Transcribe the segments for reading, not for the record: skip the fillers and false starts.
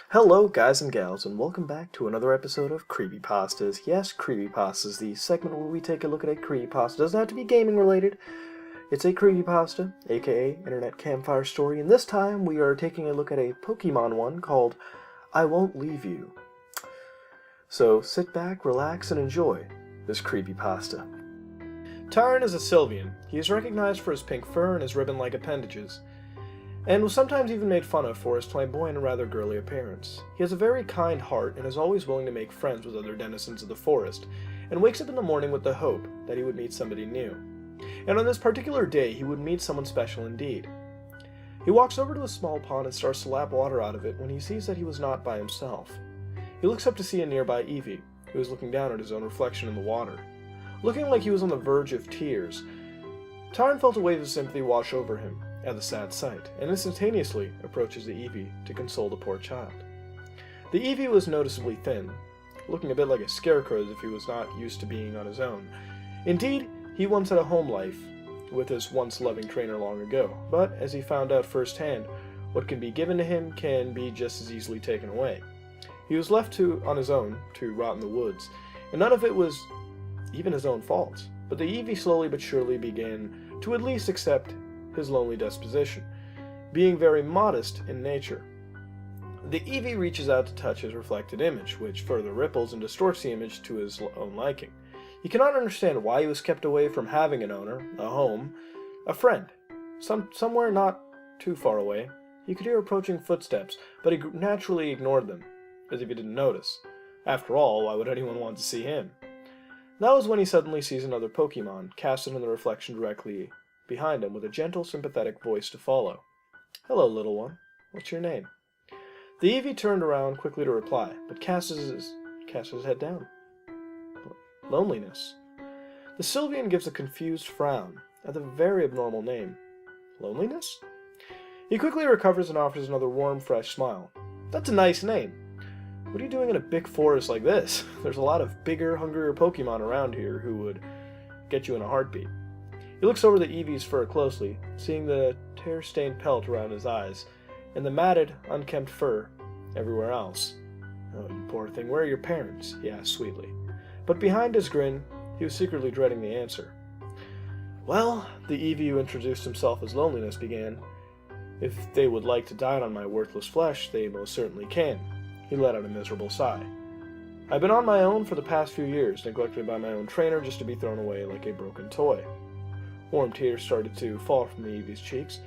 Hello guys and gals, and welcome back to another episode of Creepypastas. Yes, Creepypastas, the segment where we take a look at a creepypasta. It doesn't have to be gaming related. It's a creepypasta, aka Internet Campfire Story, and this time we are taking a look at a Pokemon one called I Won't Leave You. So sit back, relax, and enjoy this creepypasta. Tyron is a Sylveon. He is recognized for his pink fur and his ribbon-like appendages, and was sometimes even made fun of for his flamboyant and rather girly appearance. He has a very kind heart and is always willing to make friends with other denizens of the forest, and wakes up in the morning with the hope that he would meet somebody new. And on this particular day, he would meet someone special indeed. He walks over to a small pond and starts to lap water out of it when he sees that he was not by himself. He looks up to see a nearby Eevee, who is looking down at his own reflection in the water. Looking like he was on the verge of tears, Tyron felt a wave of sympathy wash over him at the sad sight, and instantaneously approaches the Eevee to console the poor child. The Eevee was noticeably thin, looking a bit like a scarecrow as if he was not used to being on his own. Indeed, he once had a home life with his once loving trainer long ago, but as he found out firsthand, what can be given to him can be just as easily taken away. He was left on his own to rot in the woods, and none of it was even his own fault, but the Eevee slowly but surely began to at least accept his lonely disposition, being very modest in nature. The Eevee reaches out to touch his reflected image, which further ripples and distorts the image to his own liking. He cannot understand why he was kept away from having an owner, a home, a friend. Somewhere not too far away, he could hear approaching footsteps, but he naturally ignored them, as if he didn't notice. After all, why would anyone want to see him? That was when he suddenly sees another Pokemon, casted in the reflection directly behind him with a gentle, sympathetic voice to follow. "Hello, little one. What's your name?" The Eevee turned around quickly to reply, but cast his head down. "Loneliness." The Sylveon gives a confused frown at the very abnormal name. "Loneliness?" He quickly recovers and offers another warm, fresh smile. "That's a nice name. What are you doing in a big forest like this? There's a lot of bigger, hungrier Pokemon around here who would get you in a heartbeat." He looks over the Eevee's fur closely, seeing the tear-stained pelt around his eyes, and the matted, unkempt fur everywhere else. "Oh, you poor thing, where are your parents?" he asked sweetly. But behind his grin, he was secretly dreading the answer. "Well," the Eevee who introduced himself as Loneliness began, "if they would like to dine on my worthless flesh, they most certainly can." He let out a miserable sigh. "I've been on my own for the past few years, neglected by my own trainer just to be thrown away like a broken toy." Warm tears started to fall from the Eevee's cheeks.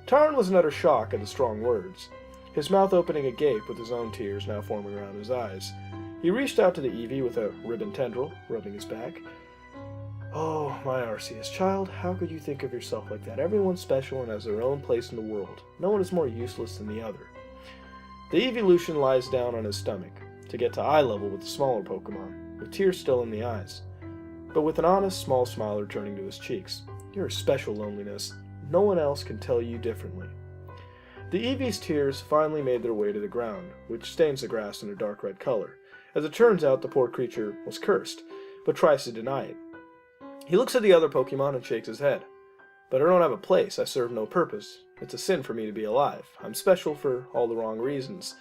Tyron was in utter shock at the strong words, his mouth opening agape with his own tears now forming around his eyes. He reached out to the Eevee with a ribbon tendril, rubbing his back. "Oh, my Arceus child, how could you think of yourself like that? Everyone's special and has their own place in the world. No one is more useless than the other." The Eeveelution lies down on his stomach, to get to eye level with the smaller Pokemon, with tears still in the eyes, but with an honest, small smile returning to his cheeks. "You're a special, Loneliness. No one else can tell you differently." The Eevee's tears finally made their way to the ground, which stains the grass in a dark red color. As it turns out, the poor creature was cursed, but tries to deny it. He looks at the other Pokemon and shakes his head. "But I don't have a place. I serve no purpose. It's a sin for me to be alive. I'm special for all the wrong reasons."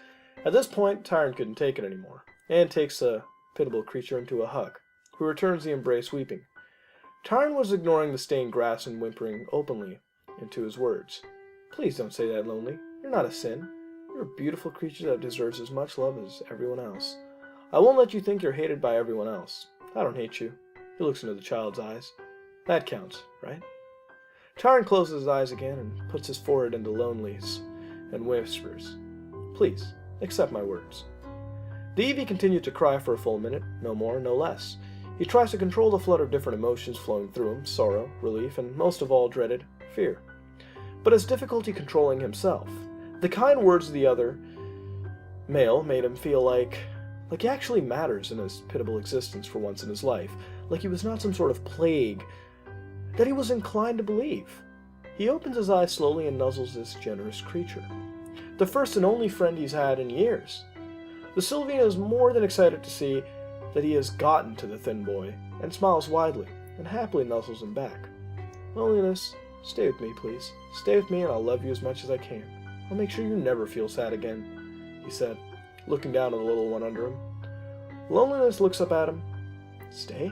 At this point, Tyron couldn't take it anymore, and takes the pitiable creature into a hug, who returns the embrace weeping. Tyron was ignoring the stained grass and whimpering openly into his words. "Please don't say that, Lonely. You're not a sin. You're a beautiful creature that deserves as much love as everyone else. I won't let you think you're hated by everyone else. I don't hate you." He looks into the child's eyes. "That counts, right?" Tyron closes his eyes again and puts his forehead into Lonely's and whispers, "Please, accept my words." The Eevee continued to cry for a full minute, no more, no less. He tries to control the flood of different emotions flowing through him, sorrow, relief, and most of all dreaded fear. But has difficulty controlling himself. The kind words of the other male made him feel like he actually matters in his pitiable existence for once in his life, like he was not some sort of plague that he was inclined to believe. He opens his eyes slowly and nuzzles this generous creature, the first and only friend he's had in years. The Sylveon is more than excited to see that he has gotten to the thin boy, and smiles widely, and happily nuzzles him back. "Loneliness, stay with me, please. Stay with me and I'll love you as much as I can. I'll make sure you never feel sad again," he said. looking down at the little one under him. Loneliness looks up at him. Stay?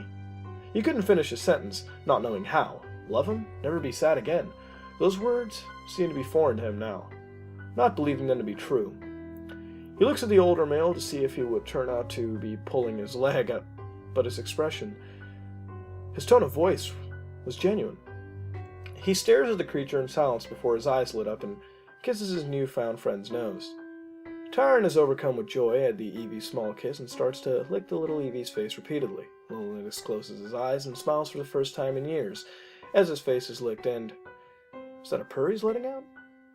He couldn't finish his sentence, not knowing how. Love him? Never be sad again. Those words seemed to be foreign to him now, not believing them to be true. He looks at the older male to see if he would turn out to be pulling his leg up, but his expression, his tone of voice, was genuine. He stares at the creature in silence before his eyes lit up and kisses his newfound friend's nose. Tyron is overcome with joy at the Eevee's small kiss and starts to lick the little Eevee's face repeatedly. Loneliness closes his eyes and smiles for the first time in years as his face is licked and... Is that a purr he's letting out?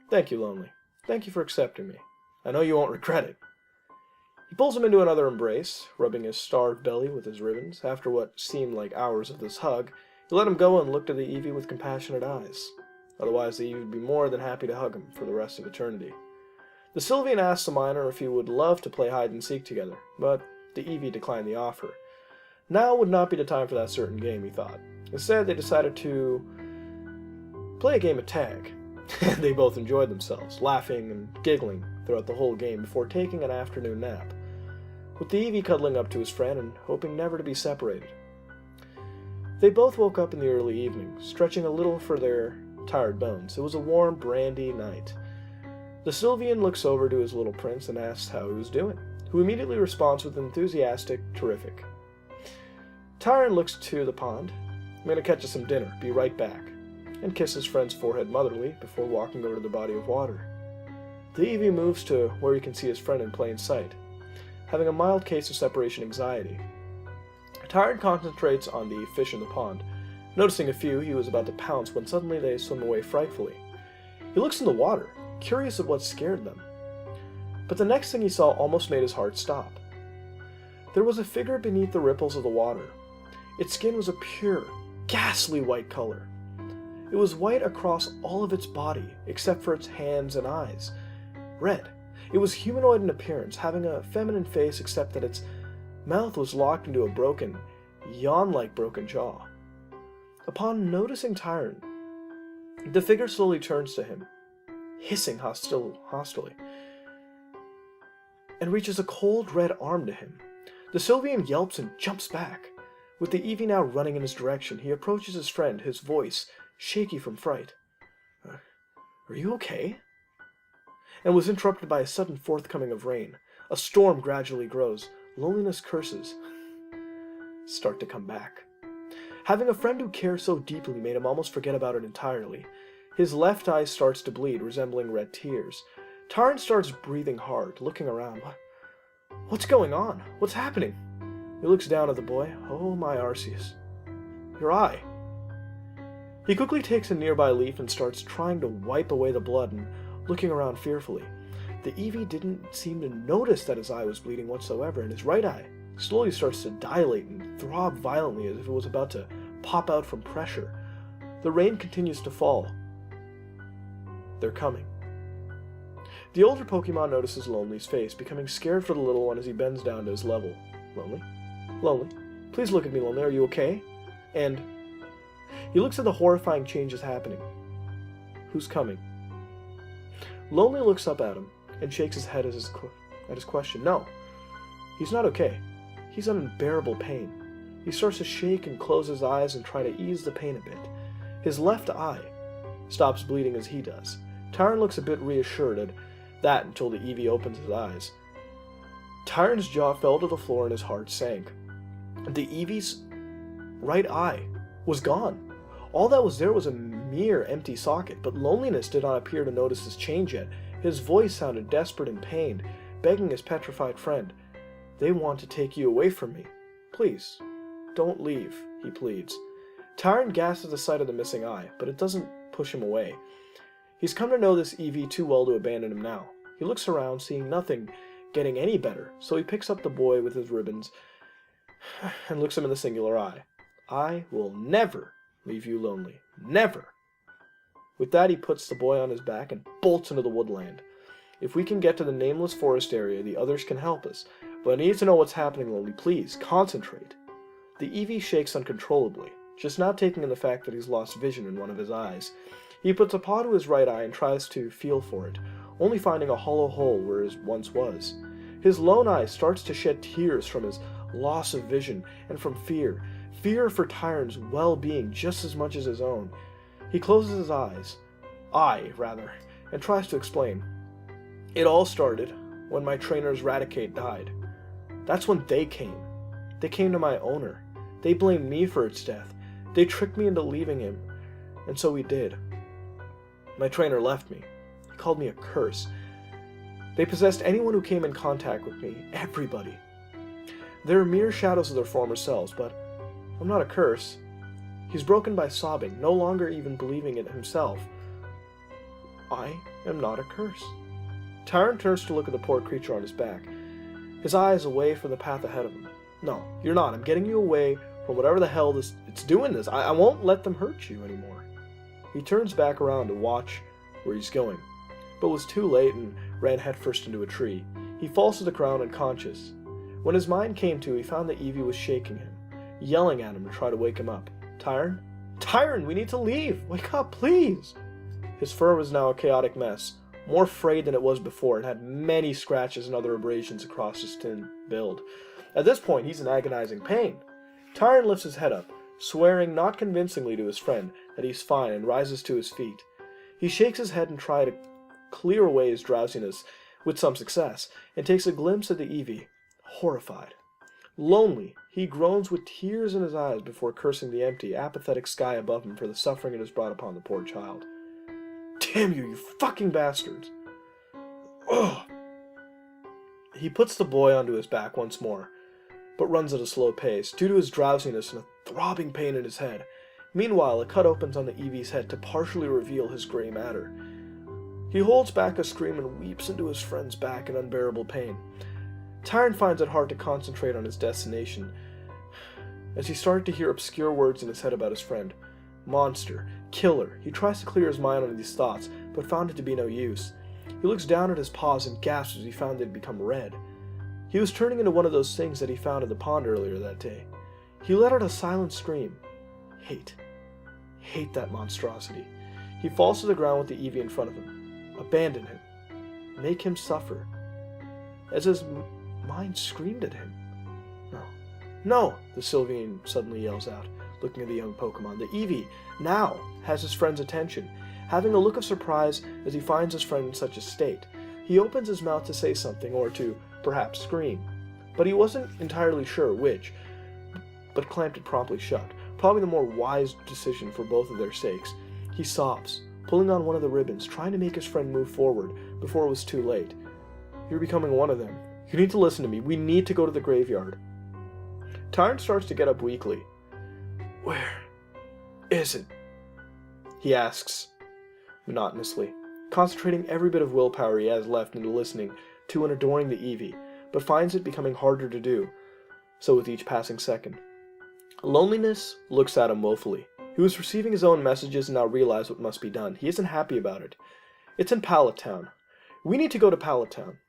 Thank you, Lonely. Thank you for accepting me. I know you won't regret it. He pulls him into another embrace, rubbing his starved belly with his ribbons. After what seemed like hours of this hug, he let him go and looked at the Eevee with compassionate eyes. Otherwise, the Eevee would be more than happy to hug him for the rest of eternity. The Sylvian asked the miner if he would love to play hide-and-seek together, but the Eevee declined the offer. Now would not be the time for that certain game, he thought. Instead, they decided to play a game of tag. They both enjoyed themselves, laughing and giggling throughout the whole game before taking an afternoon nap, with the Eevee cuddling up to his friend and hoping never to be separated. They both woke up in the early evening, stretching a little for their tired bones. It was a warm, brandy night. The Sylvian looks over to his little prince and asks how he was doing, who immediately responds with enthusiastic, terrific. Tyron looks to the pond. I'm going to catch us some dinner, be right back, and kiss his friend's forehead motherly before walking over to the body of water. The Eevee moves to where he can see his friend in plain sight, having a mild case of separation anxiety. Tyron concentrates on the fish in the pond. Noticing a few, he was about to pounce when suddenly they swim away frightfully. He looks in the water, curious of what scared them. But the next thing he saw almost made his heart stop. There was a figure beneath the ripples of the water. Its skin was a pure, ghastly white color. It was white across all of its body, except for its hands and eyes. Red. It was humanoid in appearance, having a feminine face except that its mouth was locked into a broken, yawn-like broken jaw. Upon noticing Tyron, the figure slowly turns to him, hissing hostilely, and reaches a cold red arm to him. The Sylvian yelps and jumps back. With the Eevee now running in his direction, he approaches his friend, his voice shaky from fright. Are you okay? And was interrupted by a sudden forthcoming of rain. A storm gradually grows. Loneliness curses start to come back. Having a friend who cares so deeply made him almost forget about it entirely. His left eye starts to bleed, resembling red tears. Tyron starts breathing hard, looking around. What's going on? What's happening? He looks down at the boy. Oh, my Arceus. Your eye. He quickly takes a nearby leaf and starts trying to wipe away the blood and looking around fearfully. The Eevee didn't seem to notice that his eye was bleeding whatsoever, and his right eye slowly starts to dilate and throb violently as if it was about to pop out from pressure. The rain continues to fall. They're coming. The older Pokemon notices Lonely's face, becoming scared for the little one as he bends down to his level. Lonely? Lonely? Please look at me, Lonely. Are you okay? And he looks at the horrifying changes happening. Who's coming? Lonely looks up at him and shakes his head at his question. No, he's not okay. He's in unbearable pain. He starts to shake and close his eyes and try to ease the pain a bit. His left eye stops bleeding as he does. Tyron looks a bit reassured at that until the Eevee opens his eyes. Tyron's jaw fell to the floor and his heart sank. The Eevee's right eye was gone. All that was there was a mere empty socket, but Loneliness did not appear to notice this change yet. His voice sounded desperate and pained, begging his petrified friend, "They want to take you away from me. Please, don't leave," he pleads. Tyron gasps at the sight of the missing eye, but it doesn't push him away. He's come to know this Eevee too well to abandon him now. He looks around, seeing nothing getting any better, so he picks up the boy with his ribbons and looks him in the singular eye. "I will never leave you lonely. Never." With that, he puts the boy on his back and bolts into the woodland. If we can get to the nameless forest area, the others can help us. But I need to know what's happening, Lonely. Please, concentrate. The Eevee shakes uncontrollably, just now taking in the fact that he's lost vision in one of his eyes. He puts a paw to his right eye and tries to feel for it, only finding a hollow hole where his once was. His lone eye starts to shed tears from his loss of vision and from fear. Fear for Tyron's well-being just as much as his own. He closes his eyes, and tries to explain. It all started when my trainer's Raticate died. That's when they came. They came to my owner. They blamed me for its death. They tricked me into leaving him. And so we did. My trainer left me. He called me a curse. They possessed anyone who came in contact with me. Everybody. They're mere shadows of their former selves, but I'm not a curse. He's broken by sobbing, no longer even believing it himself. I am not a curse. Tyron turns to look at the poor creature on his back, his eyes away from the path ahead of him. No, you're not. I'm getting you away from whatever the hell it's doing this. I won't let them hurt you anymore. He turns back around to watch where he's going, but was too late and ran headfirst into a tree. He falls to the ground unconscious. When his mind came to, he found that Evie was shaking him, yelling at him to try to wake him up. Tyron? Tyron, we need to leave! Wake up, please! His fur was now a chaotic mess, more frayed than it was before, and had many scratches and other abrasions across his thin build. At this point, he's in agonizing pain. Tyron lifts his head up, swearing not convincingly to his friend that he's fine, and rises to his feet. He shakes his head and tries to clear away his drowsiness, with some success, and takes a glimpse at the Evie, horrified. Lonely, he groans with tears in his eyes before cursing the empty, apathetic sky above him for the suffering it has brought upon the poor child. Damn you, you fucking bastards! Ugh! He puts the boy onto his back once more, but runs at a slow pace, due to his drowsiness and a throbbing pain in his head. Meanwhile, a cut opens on the Evie's head to partially reveal his gray matter. He holds back a scream and weeps into his friend's back in unbearable pain. Tyron finds it hard to concentrate on his destination, as he started to hear obscure words in his head about his friend. Monster, killer. He tries to clear his mind on these thoughts, but found it to be no use. He looks down at his paws and gasps as he found they'd become red. He was turning into one of those things that he found in the pond earlier that day. He let out a silent scream. Hate. Hate that monstrosity. He falls to the ground with the Evie in front of him. Abandon him. Make him suffer. As his mind screamed at him. No. No! The Sylvian suddenly yells out, looking at the young Pokemon. The Evie, now, has his friend's attention, having a look of surprise as he finds his friend in such a state. He opens his mouth to say something, or to, perhaps, scream. But he wasn't entirely sure which, but clamped it promptly shut. Probably the more wise decision for both of their sakes. He sobs, pulling on one of the ribbons, trying to make his friend move forward before it was too late. You're becoming one of them. You need to listen to me. We need to go to the graveyard. Tyron starts to get up weakly. Where is it? He asks, monotonously, concentrating every bit of willpower he has left into listening to and adoring the Evie, but finds it becoming harder to do, so with each passing second. Loneliness looks at him woefully. He was receiving his own messages and now realized what must be done. He isn't happy about it. It's in Pallet Town. We need to go to Pallet Town.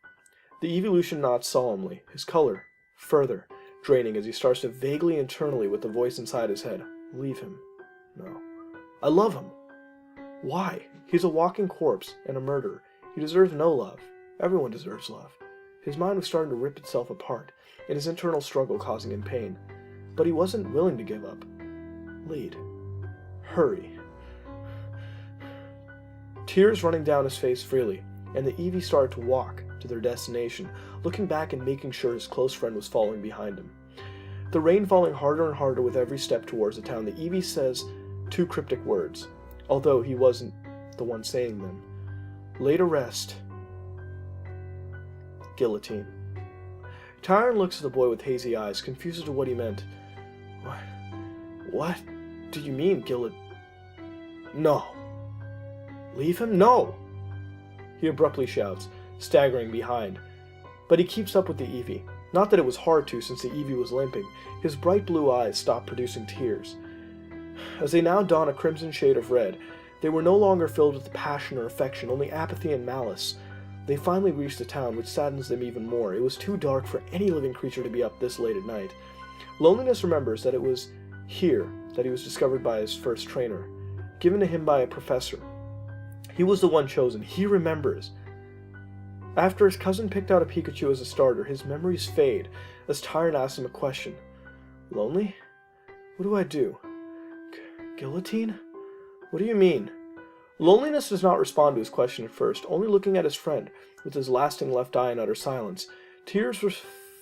The evolution nods solemnly, his color further draining as he starts to vaguely internally with the voice inside his head. Leave him. No. I love him. Why? He's a walking corpse and a murderer. He deserves no love. Everyone deserves love. His mind was starting to rip itself apart, and his internal struggle causing him pain. But he wasn't willing to give up. Lead. Hurry. Tears running down his face freely, and the Evie started to walk to their destination, looking back and making sure his close friend was following behind him. The rain falling harder and harder with every step towards the town, the Evie says two cryptic words, although he wasn't the one saying them. Lay to rest. Guillotine. Tyron looks at the boy with hazy eyes, confused as to what he meant. What do you mean, No. Leave him? No! He abruptly shouts, staggering behind. But he keeps up with the Evie. Not that it was hard to, since the Evie was limping. His bright blue eyes stopped producing tears. As they now don a crimson shade of red, they were no longer filled with passion or affection, only apathy and malice. They finally reached the town, which saddens them even more. It was too dark for any living creature to be up this late at night. Loneliness remembers that it was here that he was discovered by his first trainer, given to him by a professor. He was the one chosen. He remembers. After his cousin picked out a Pikachu as a starter, his memories fade as Tyron asks him a question. Lonely? What do I do? Guillotine? What do you mean? Loneliness does not respond to his question at first, only looking at his friend with his lasting left eye in utter silence. Tears were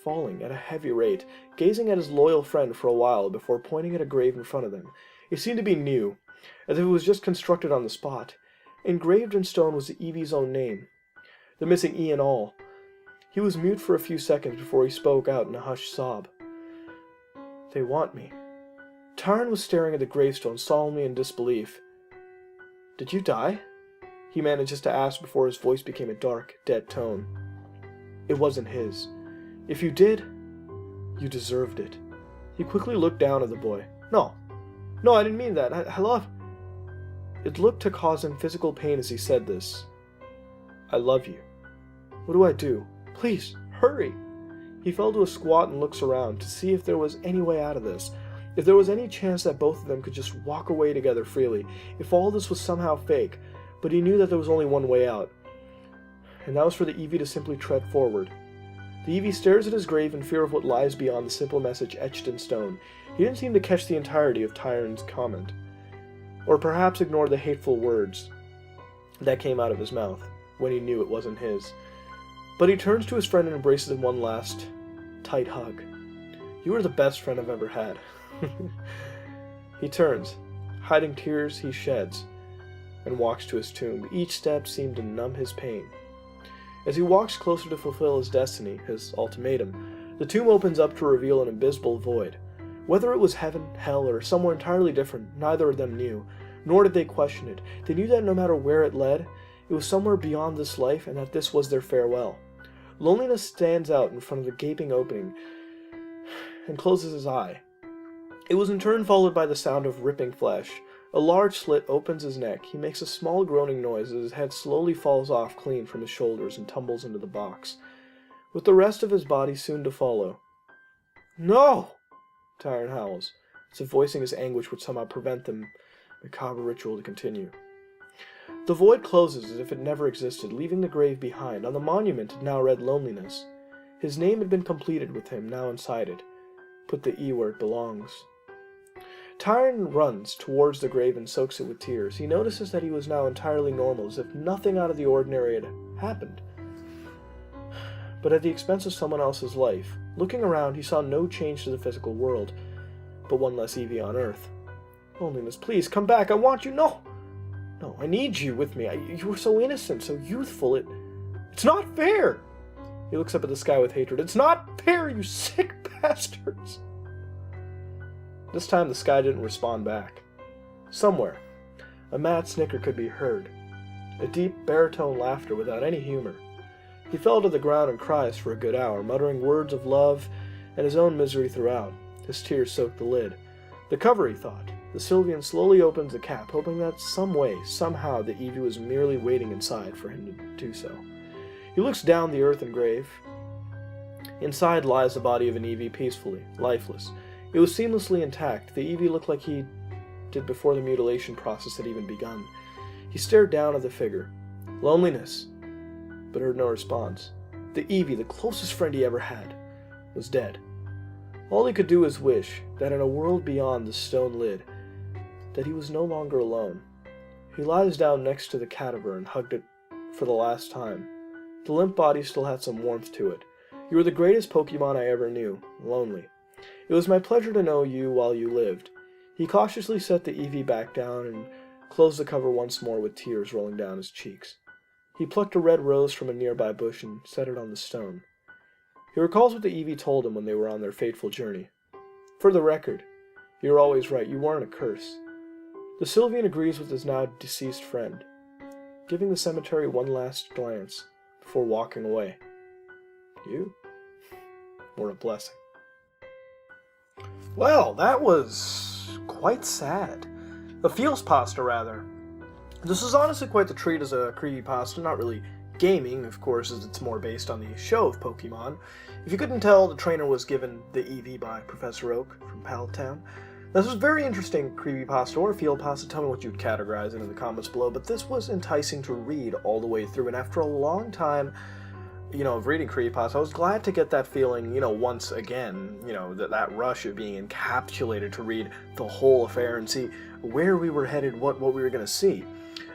falling at a heavy rate, gazing at his loyal friend for a while before pointing at a grave in front of them. It seemed to be new, as if it was just constructed on the spot. Engraved in stone was the Eevee's own name, the missing E and all. He was mute for a few seconds before he spoke out in a hushed sob. They want me. Tyron was staring at the gravestone solemnly in disbelief. Did you die? He manages to ask before his voice became a dark, dead tone. It wasn't his. If you did, you deserved it. He quickly looked down at the boy. No, I didn't mean that. I love... It looked to cause him physical pain as he said this. I love you. What do I do? Please, hurry. He fell to a squat and looks around to see if there was any way out of this. If there was any chance that both of them could just walk away together freely. If all this was somehow fake. But he knew that there was only one way out. And that was for the Eevee to simply tread forward. The Eevee stares at his grave in fear of what lies beyond the simple message etched in stone. He didn't seem to catch the entirety of Tyron's comment. Or perhaps ignore the hateful words that came out of his mouth when he knew it wasn't his. But he turns to his friend and embraces him one last tight hug. You are the best friend I've ever had. He turns, hiding tears he sheds, and walks to his tomb. Each step seemed to numb his pain. As he walks closer to fulfill his destiny, his ultimatum, the tomb opens up to reveal an abysmal void. Whether it was heaven, hell, or somewhere entirely different, neither of them knew, nor did they question it. They knew that no matter where it led, it was somewhere beyond this life, and that this was their farewell. Loneliness stands out in front of the gaping opening and closes his eye. It was in turn followed by the sound of ripping flesh. A large slit opens his neck. He makes a small groaning noise as his head slowly falls off clean from his shoulders and tumbles into the box, with the rest of his body soon to follow. No! Tyron howls, as if voicing his anguish would somehow prevent the macabre ritual to continue. The void closes as if it never existed, leaving the grave behind. On the monument it now read Loneliness. His name had been completed with him now inside it. Put the E where it belongs. Tyron runs towards the grave and soaks it with tears. He notices that he was now entirely normal, as if nothing out of the ordinary had happened, but at the expense of someone else's life. Looking around, he saw no change to the physical world, but one less Eevee on Earth. Loneliness, please, come back, I want you, no, I need you with me, you were so innocent, so youthful, it's not fair! He looks up at the sky with hatred. It's not fair, you sick bastards! This time the sky didn't respond back. Somewhere, a mad snicker could be heard, a deep baritone laughter without any humor. He fell to the ground and cries for a good hour, muttering words of love and his own misery throughout. His tears soaked the lid. The cover, he thought. The Sylvian slowly opens the cap, hoping that some way, somehow, the Eevee was merely waiting inside for him to do so. He looks down the earthen grave. Inside lies the body of an Eevee peacefully, lifeless. It was seamlessly intact. The Eevee looked like he did before the mutilation process had even begun. He stared down at the figure. Loneliness, but heard no response. The Eevee, the closest friend he ever had, was dead. All he could do was wish that in a world beyond the stone lid, that he was no longer alone. He lies down next to the cadaver and hugged it for the last time. The limp body still had some warmth to it. You were the greatest Pokemon I ever knew. Lonely. It was my pleasure to know you while you lived. He cautiously set the Eevee back down and closed the cover once more with tears rolling down his cheeks. He plucked a red rose from a nearby bush and set it on the stone. He recalls what the Eevee told him when they were on their fateful journey. For the record, you were always right, you weren't a curse. The Sylvian agrees with his now deceased friend, giving the cemetery one last glance before walking away. You were a blessing. Well, that was quite sad. A feels pasta, rather. This is honestly quite the treat as a creepypasta, not really gaming, of course, as it's more based on the show of Pokemon. If you couldn't tell, the trainer was given the Eevee by Professor Oak from Pallet Town. This was very interesting creepypasta or field pasta. Tell me what you'd categorize it in the comments below, but this was enticing to read all the way through, and after a long time, of reading Creepypasta, I was glad to get that feeling, once again, that rush of being encapsulated to read the whole affair and see where we were headed, what we were going to see.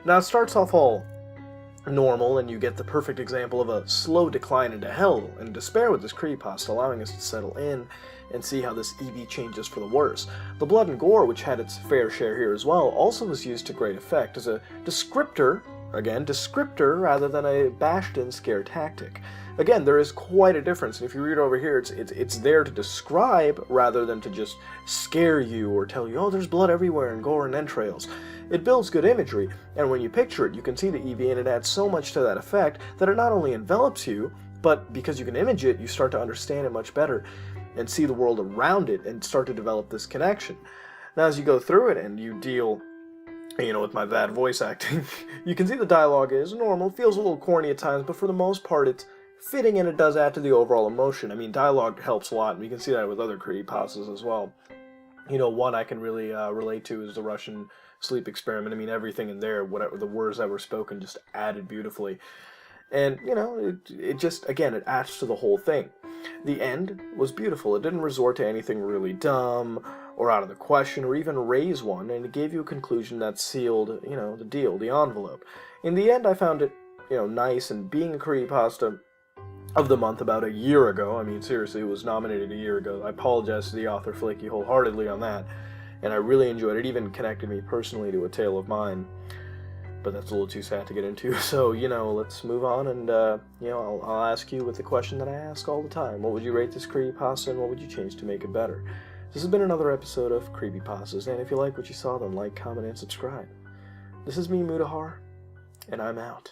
Now, it starts off all normal, and you get the perfect example of a slow decline into hell and despair with this creepypasta, allowing us to settle in and see how this EV changes for the worse. The blood and gore, which had its fair share here as well, also was used to great effect as a descriptor rather than a bashed-in scare tactic. Again, there is quite a difference, and if you read over here, it's there to describe rather than to just scare you or tell you, oh, there's blood everywhere and gore and entrails. It builds good imagery, and when you picture it, you can see the EV, and it adds so much to that effect that it not only envelops you, but because you can image it, you start to understand it much better and see the world around it and start to develop this connection. Now, as you go through it and you deal with my bad voice acting, you can see the dialogue is normal, feels a little corny at times, but for the most part it's fitting and it does add to the overall emotion. I mean, dialogue helps a lot, and we can see that with other creepypastas as well. One I can really relate to is the Russian sleep experiment. I mean, everything in there, whatever the words that were spoken, just added beautifully. And, it just, again, it adds to the whole thing. The end was beautiful. It didn't resort to anything really dumb or out of the question or even raise one, and it gave you a conclusion that sealed, the deal, the envelope. In the end, I found it, nice, and being a creepypasta of the month about a year ago, I mean, seriously, it was nominated a year ago. I apologize to the author Flaky wholeheartedly on that, and I really enjoyed it. It even connected me personally to a tale of mine. But that's a little too sad to get into, so, let's move on, and, I'll ask you with the question that I ask all the time. What would you rate this creepypasta, and what would you change to make it better? This has been another episode of Creepypastas, and if you like what you saw, then like, comment, and subscribe. This is me, Mudahar, and I'm out.